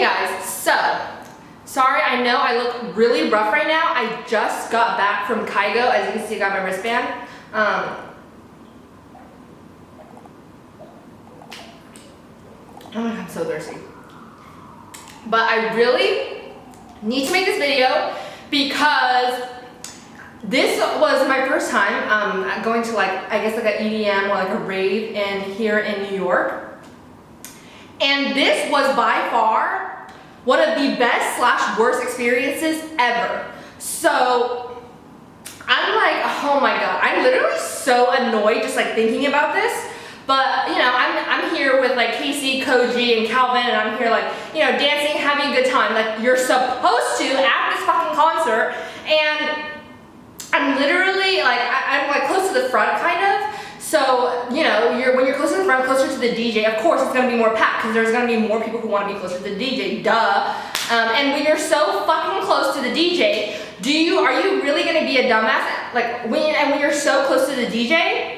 Hey guys, so, sorry, I know I look really rough right now. I just got back from Kygo. As you can see, I got my wristband. Oh my god, I'm so thirsty. But I really need to make this video because this was my first time going to I guess an EDM or a rave here in New York. And this was by far one of the best / worst experiences ever. So I'm like, oh my god, I'm literally so annoyed just thinking about this. But you know, I'm here with Casey, Koji, and Calvin, and I'm here dancing, having a good time you're supposed to at this fucking concert. And I'm literally I'm close to the front kind of. So, you know, when you're closer to the front, closer to the DJ, of course it's gonna be more packed because there's gonna be more people who want to be closer to the DJ, duh. And when you're so fucking close to the DJ, are you really gonna be a dumbass? When you're so close to the DJ,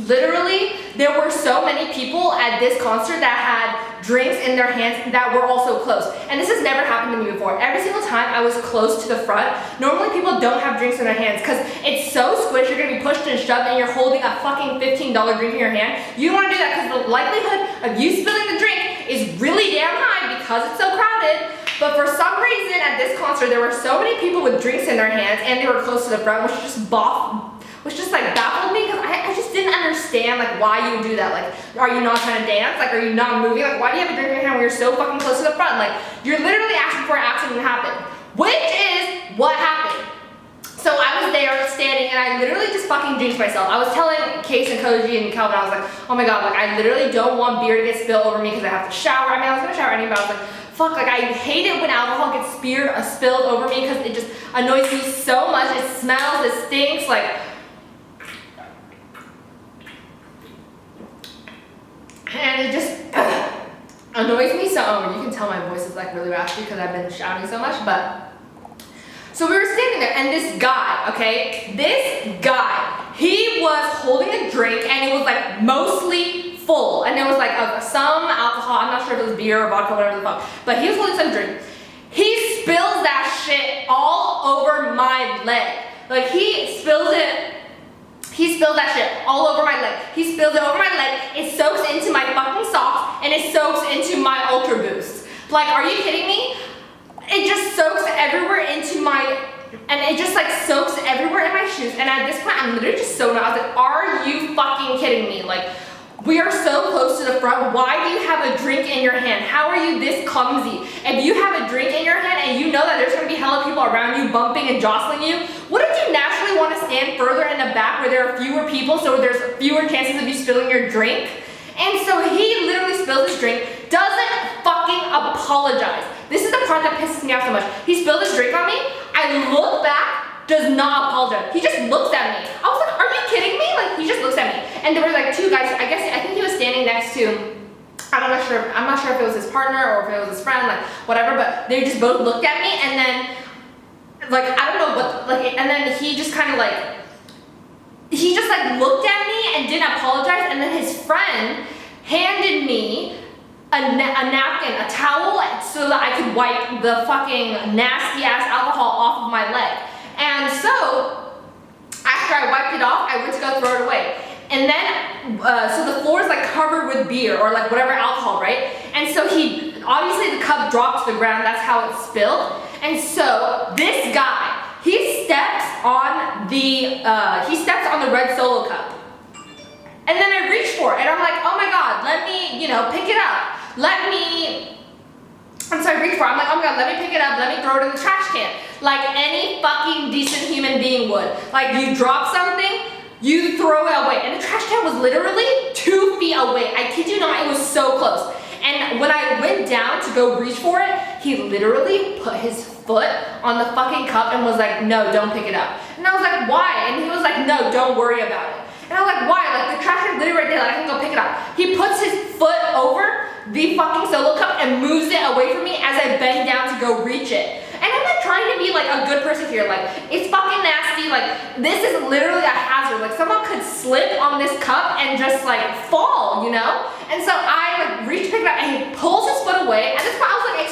literally, there were so many people at this concert that had drinks in their hands that were also close. And this has never happened to me before. Every single time I was close to the front, normally people don't have drinks in their hands because it's so squished, you're gonna be pushed and shoved and you're holding a fucking $15 drink in your hand. You don't wanna do that because the likelihood of you spilling the drink is really damn high because it's so crowded. But for some reason at this concert, there were so many people with drinks in their hands and they were close to the front, which just baffled me because I just didn't understand why you would do that. Are you not trying to dance? Are you not moving? Why do you have a drink in your hand when you're so fucking close to the front? You're literally asking for an accident to happen, which is what happened. So I was there standing and I literally just fucking jinxed myself. I was telling Case and Koji and Calvin, I was like, oh my god, I literally don't want beer to get spilled over me because I have to shower. I mean, I was gonna shower anyway, but I was like, fuck, I hate it when alcohol gets spilled over me because it just annoys me so much. It smells, it stinks, and it just annoys me so. You can tell my voice is really raspy because I've been shouting so much, but. So we were standing there and this guy, he was holding a drink and it was mostly full. And it was of some alcohol, I'm not sure if it was beer or vodka, whatever the fuck. But he was holding some drink. He spills that shit all over my leg. He spilled that shit all over my leg. He spilled it over my leg. It soaks into my fucking socks and it soaks into my Ultra Boost. Are you kidding me? It just soaks everywhere into and it just soaks everywhere in my shoes. And at this point, I'm literally just so annoyed. I was like, are you fucking kidding me? We are so close to the front. Why do you have a drink in your hand? How are you this clumsy? If you have a drink in your hand and you know that there's gonna be hella people around you bumping and jostling you, wouldn't you naturally want to stand further in the back where there are fewer people so there's fewer chances of you spilling your drink? And so he literally spills his drink, doesn't fucking apologize. This is the part that pisses me off so much. He spilled his drink on me, I look back, does not apologize. He just looks at me. I was like, are you kidding me? He just looks at me. And there were two guys, I think he was standing next to, I'm not sure if it was his partner or if it was his friend, whatever, but they just both looked at me and then, I don't know what, and then he just kind of he just looked at me and didn't apologize, and then his friend handed me a napkin, a towel, so that I could wipe the fucking nasty ass alcohol off of my leg. And so, after I wiped it off, I went to go throw it away. And then, so the floor is covered with beer or whatever alcohol, right? And so obviously the cup dropped to the ground, that's how it spilled. And so, this guy, he steps on the red Solo cup. And then I reach for it and I'm like, oh my god, let me, pick it up. And so I reach for it, I'm like, oh my god, let me pick it up, let me throw it in the trash can. Like any fucking decent human being would. You drop something, you throw it away. And the trash can was literally 2 feet away. I kid you not, it was so close. And when I went down to go reach for it, he literally put his foot on the fucking cup and was like, no, don't pick it up. And I was like, why? And he was like, no, don't worry about it. And I was like, why? The trash can is literally right there, I can go pick it up. He puts his foot over the fucking Solo cup and moves it away from me as I bend down to go reach it. And I'm not trying to be a good person here. It's fucking nasty. This is literally a hazard. Someone could slip on this cup and just fall, And so I reach to pick it up and he pulls his foot away. At this point I was like,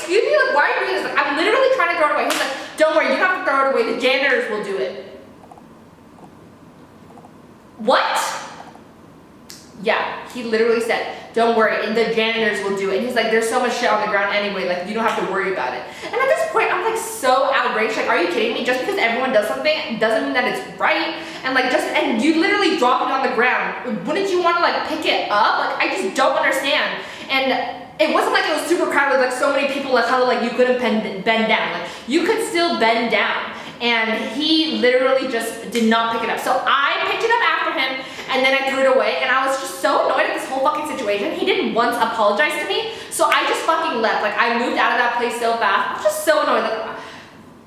throw it away. The janitors will do it. What? Yeah, he literally said, don't worry, the janitors will do it. And he's like, there's so much shit on the ground anyway, like, you don't have to worry about it. And at this point, I'm like so outraged, like, are you kidding me? Just because everyone does something doesn't mean that it's right. And like, and you literally drop it on the ground. Wouldn't you want to like pick it up? Like, I just don't understand. And it wasn't like it was super crowded, like so many people, like how like you couldn't bend down. Like, you could still bend down. And he literally just did not pick it up. So I picked it up after him, and then I threw it away, and I was just so annoyed at this whole fucking situation. He didn't once apologize to me, so I just fucking left. Like, I moved out of that place so fast. I was just so annoyed. Like,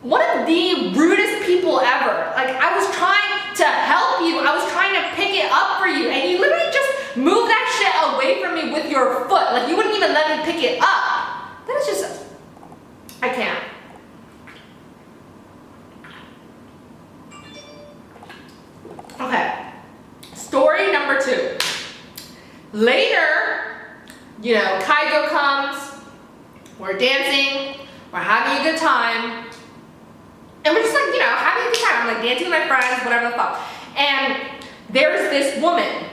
one of the rudest people ever. Like, I was trying to help you. I was trying to pick it up for you, and you literally just moved that shit away from me with your foot. Like, you wouldn't even let me pick it up. That is just, I can't. Okay, story number 2. Later, you know, Kaigo comes, we're dancing, we're having a good time, and we're just like, you know, having a good time. I'm like dancing with my friends, whatever the fuck. And there's this woman.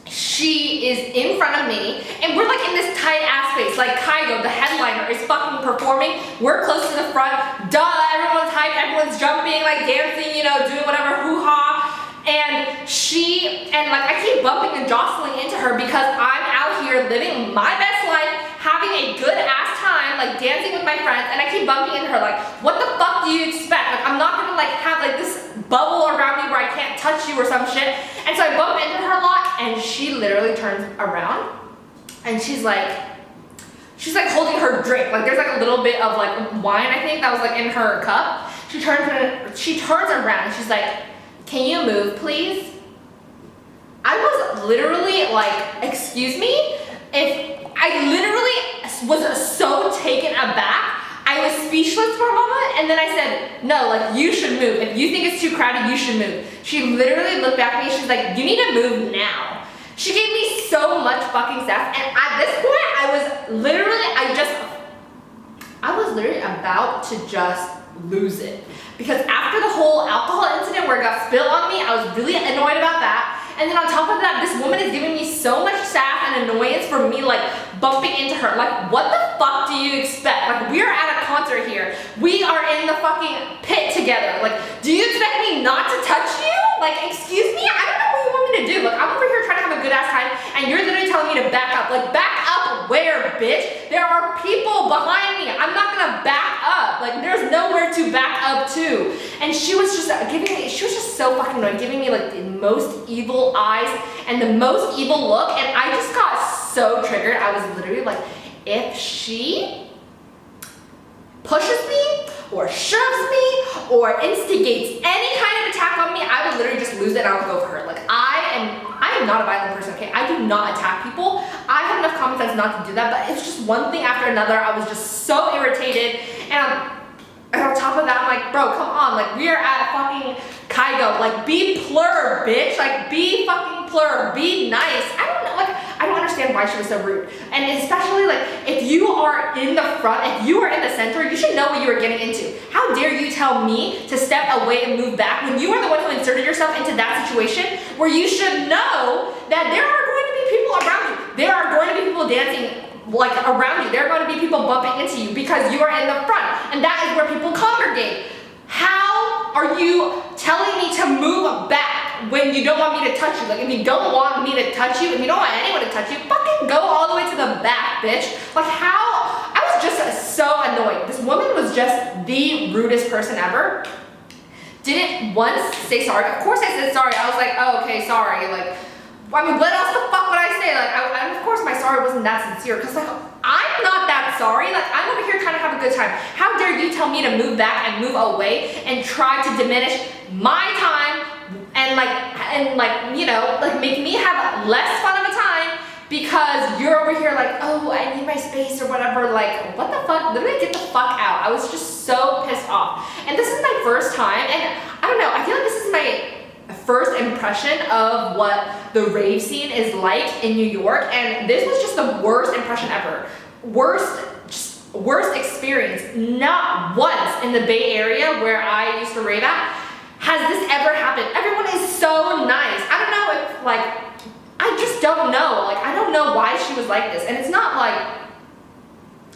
She is in front of me, and we're like in this tight ass space. Like Kaigo, the headliner, is fucking performing. We're close to the front. Duh, everyone's hyped, everyone's jumping, like dancing, you know, doing whatever, hoo-ha. And like I keep bumping and jostling into her because I'm out here living my best life, having a good ass time, like dancing with my friends, and I keep bumping into her like, what the fuck do you expect? Like, I'm not gonna like have like this bubble around me where I can't touch you or some shit. And so I bump into her a lot, and she literally turns around and she's like holding her drink. Like there's like a little bit of like wine, I think, that was like in her cup. She turns around and she's like, can you move, please? I was literally like, excuse me? If I literally was so taken aback, I was speechless for a moment, and then I said, no, like, you should move. If you think it's too crowded, you should move. She literally looked back at me, she's like, you need to move now. She gave me so much fucking sass, and at this point, I was literally about to just lose it. Because after the whole alcohol incident where it got spilled on me, I was really annoyed about that. And then on top of that, this woman is giving me so much sass and annoyance for me like bumping into her. Like, what the fuck do you expect? Like, we're at a concert here. We are in the fucking pit together. Like, do you expect me not to touch you? Like, excuse me? I don't know what you want me to do. Like, I'm over here trying to have a good ass time, and you're literally telling me to back up. Like, back up where, bitch? There are people behind me. I'm not gonna back up. Like, there's nowhere to back up to. And she was just so fucking annoying, giving me like the most evil eyes and the most evil look, and I just got so triggered. I was literally like, if she pushes me or shoves me or instigates any kind of attack on me, I would literally just lose it and I would go for her. Like, I am not a violent person, okay? I do not attack people. I have enough common sense not to do that, but it's just one thing after another. I was just so irritated, and on top of that, I'm like, bro, come on, like, we are at fucking Kaigo, like, be plur, bitch, like, be fucking plur, be nice. I don't know, like, I don't understand why she was so rude. And especially, like, if you are in the front, if you are in the center, you should know what you are getting into. How dare you tell me to step away and move back when you are the one who inserted yourself into that situation where you should know that there are going to be people around you. There are going to be people dancing like around you. There are going to be people bumping into you because you are in the front, and that is where people congregate. How are you telling me to move back when you don't want me to touch you? Like, if you don't want me to touch you, if you don't want anyone to touch you, fucking go all the way to the back, bitch. Like, how? I was just so annoyed. This woman was just the rudest person ever. Didn't once say sorry. Of course I said sorry. I was like, oh, okay, sorry. Like, I mean, what else the fuck would I say? Like, and of course my sorry wasn't that sincere, because like, I'm not that sorry. Like, I'm over here trying to have a good time. How dare you tell me to move back and move away and try to diminish my time and you know, like make me have less fun of a time because you're over here like, oh, I need my space or whatever. Like, what the fuck? Literally get the fuck out. I was just so pissed off. And this is my first time, and I don't know, I feel like this is my first impression of what the rave scene is like in New York, and this was just the worst impression ever. Worst, just worst experience, not once in the Bay Area where I used to rave at, has this ever happened. Everyone is so nice. I don't know if, like, I just don't know. Like, I don't know why she was like this. And it's not like,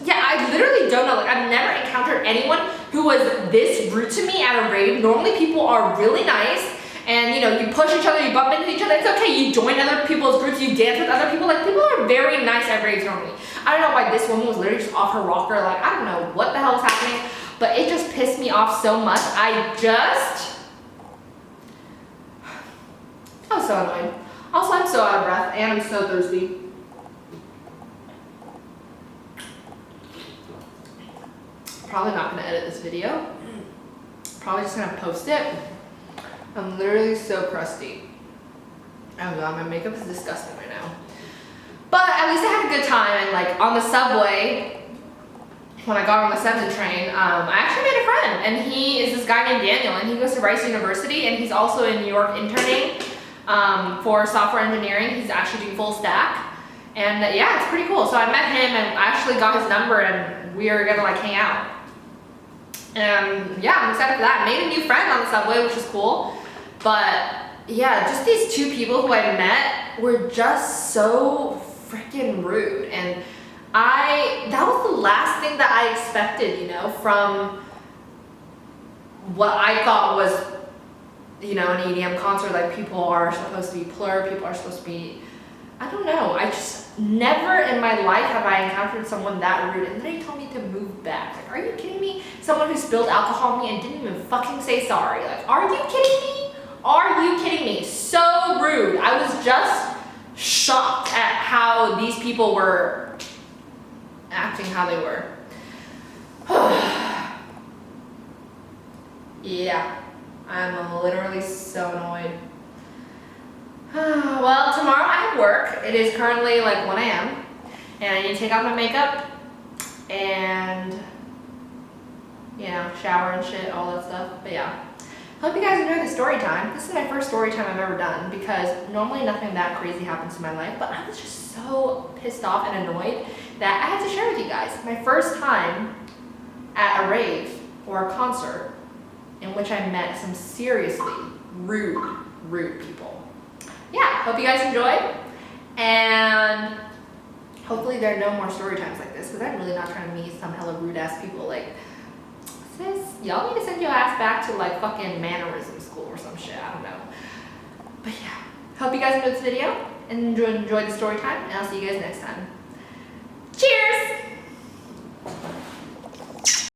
yeah, I literally don't know. Like, I've never encountered anyone who was this rude to me at a rave. Normally people are really nice and, you know, you push each other, you bump into each other. It's okay. You join other people's groups, you dance with other people. Like, people are very nice at raves normally. I don't know why this woman was literally just off her rocker. Like, I don't know what the hell was happening, but it just pissed me off so much. I was so annoyed. Also, I'm so out of breath and I'm so thirsty. Probably not gonna edit this video. Probably just gonna post it. I'm literally so crusty. Oh god, my makeup is disgusting right now. But at least I had a good time, and like on the subway, when I got on the 7 train, I actually made a friend, and he is this guy named Daniel, and he goes to Rice University, and he's also in New York interning for software engineering. He's actually doing full stack, and yeah, it's pretty cool. So I met him, and I actually got his number, and we are gonna like hang out. And yeah, I'm excited for that. I made a new friend on the subway, which is cool. But yeah, just these 2 people who I met were just so freaking rude. And that was the last thing that I expected, you know, from what I thought was, you know, an EDM concert. Like, people are supposed to be plur, people are supposed to be, I don't know. I just never in my life have I encountered someone that rude, and then they told me to move back. Like, are you kidding me? Someone who spilled alcohol on me and didn't even fucking say sorry. Like, are you kidding me? Are you kidding me? So rude. I was just shocked at how these people were acting, how they were. Yeah, I'm literally so annoyed. Well, tomorrow I have work. It is currently like 1 a.m. and I need to take off my makeup and, you know, shower and shit, all that stuff. But yeah, hope you guys enjoyed the story time. This is my first story time I've ever done, because normally nothing that crazy happens in my life, but I was just so pissed off and annoyed that I had to share with you guys my first time at a rave or a concert in which I met some seriously rude people. Yeah, hope you guys enjoyed, and hopefully there are no more story times like this, because I'm really not trying to meet some hella rude ass people. Like, sis, y'all need to send your ass back to like fucking mannerism school or some shit, I don't know. But yeah, hope you guys enjoyed this video and enjoyed the story time, and I'll see you guys next time.